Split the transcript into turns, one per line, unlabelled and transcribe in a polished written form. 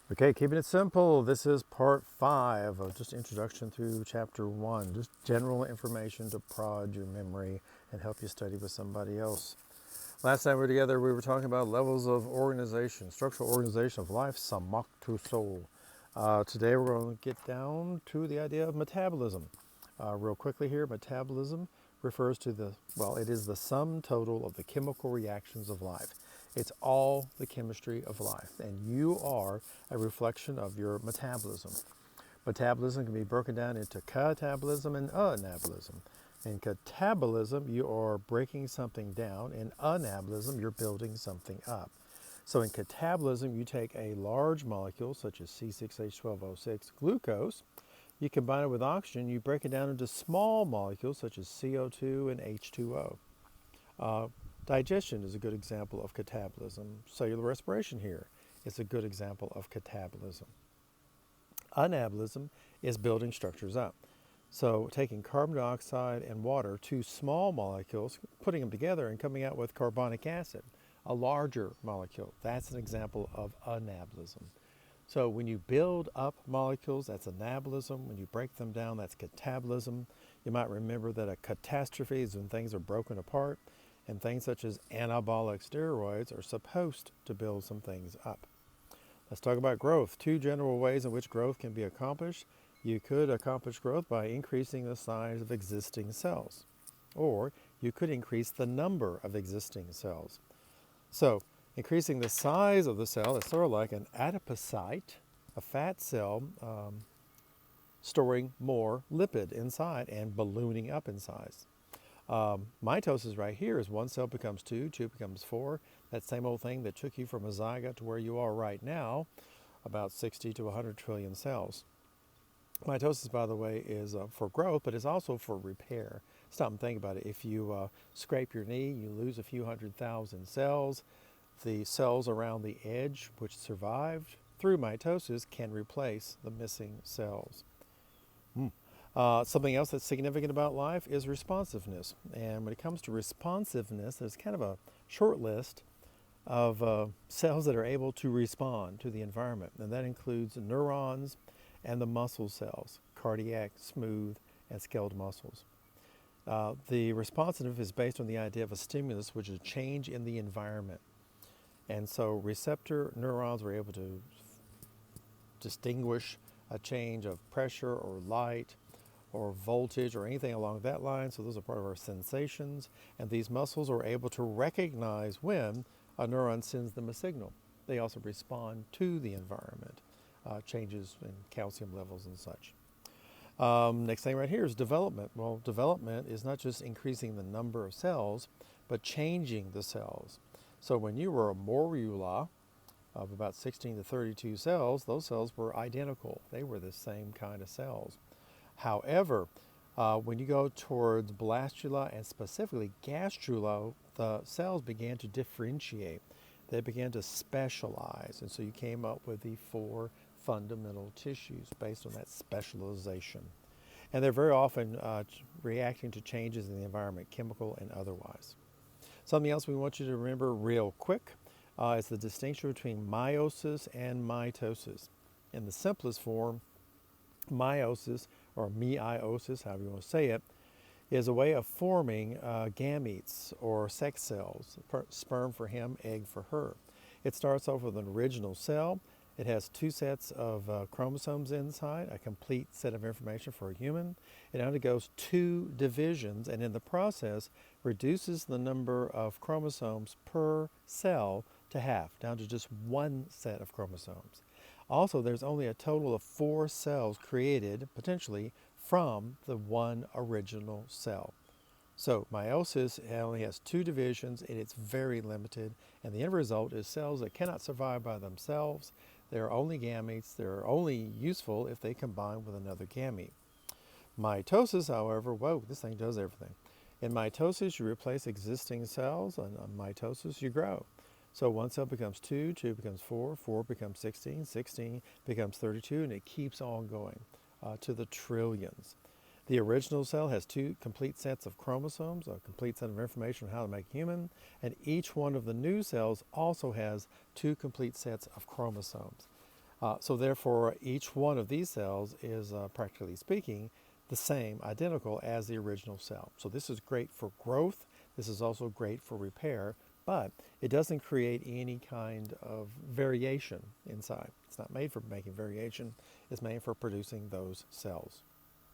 Okay, keeping it simple. This is part 5 of just introduction through chapter 1. Just general information to prod your memory and help you study with somebody else. Last time we were together, we were talking about levels of organization, structural organization of life, samak to soul. Today we're going to get down to the idea of metabolism. Real quickly here, metabolism refers to it is the sum total of the chemical reactions of life. It's all the chemistry of life, and you are a reflection of your metabolism. Metabolism can be broken down into catabolism and anabolism. In catabolism, you are breaking something down. In anabolism, you're building something up. So in catabolism, you take a large molecule, such as C6H12O6 glucose, you combine it with oxygen, you break it down into small molecules, such as CO2 and H2O. Uh, Digestion is a good example of catabolism. Cellular respiration here is a good example of catabolism. Anabolism is building structures up. So taking carbon dioxide and water, two small molecules, putting them together and coming out with carbonic acid, a larger molecule. That's an example of anabolism. So when you build up molecules, that's anabolism. When you break them down, that's catabolism. You might remember that a catastrophe is when things are broken apart, and things such as anabolic steroids are supposed to build some things up. Let's talk about growth. Two general ways in which growth can be accomplished. You could accomplish growth by increasing the size of existing cells, or you could increase the number of existing cells. So, increasing the size of the cell is sort of like an adipocyte, a fat cell storing more lipid inside and ballooning up in size. Mitosis right here is one cell becomes two, two becomes four. That same old thing that took you from a zygote to where you are right now, about 60 to 100 trillion cells. Mitosis, by the way, is for growth, but it's also for repair. Stop and think about it. If you scrape your knee, you lose a few 100,000 cells. The cells around the edge, which survived through mitosis, can replace the missing cells. Something else that's significant about life is responsiveness. And when it comes to responsiveness, there's kind of a short list of cells that are able to respond to the environment. And that includes neurons and the muscle cells, cardiac, smooth, and skeletal muscles. The responsive is based on the idea of a stimulus, which is a change in the environment. And so receptor neurons were able to distinguish a change of pressure or light or voltage or anything along that line. So those are part of our sensations. And these muscles are able to recognize when a neuron sends them a signal. They also respond to the environment, changes in calcium levels and such. Next thing right here is development. Well, development is not just increasing the number of cells, but changing the cells. So when you were a morula of about 16 to 32 cells, those cells were identical. They were the same kind of cells. However, when you go towards blastula and specifically gastrula, the cells began to differentiate. They began to specialize, and so you came up with the 4 fundamental tissues based on that specialization. And they're very often reacting to changes in the environment, chemical and otherwise. Something else we want you to remember real quick is the distinction between meiosis and mitosis. In the simplest form, meiosis, or meiosis, however you want to say it, is a way of forming gametes or sex cells, sperm for him, egg for her. It starts off with an original cell. It has 2 sets of chromosomes inside, a complete set of information for a human. It undergoes 2 divisions, and in the process reduces the number of chromosomes per cell to half, down to just 1 set of chromosomes. Also, there's only a total of 4 cells created, potentially, from the one original cell. So meiosis only has 2 divisions, and it's very limited, and the end result is cells that cannot survive by themselves. They're only gametes. They're only useful if they combine with another gamete. Mitosis, however, whoa, this thing does everything. In mitosis, you replace existing cells, and on mitosis, you grow. So 1 cell becomes 2, 2 becomes 4, 4 becomes 16, 16 becomes 32, and it keeps on going to the trillions. The original cell has 2 complete sets of chromosomes, a complete set of information on how to make human, and each one of the new cells also has 2 complete sets of chromosomes. So therefore, each one of these cells is, practically speaking, the same, identical as the original cell. So this is great for growth. This is also great for repair, but it doesn't create any kind of variation inside. It's not made for making variation. It's made for producing those cells.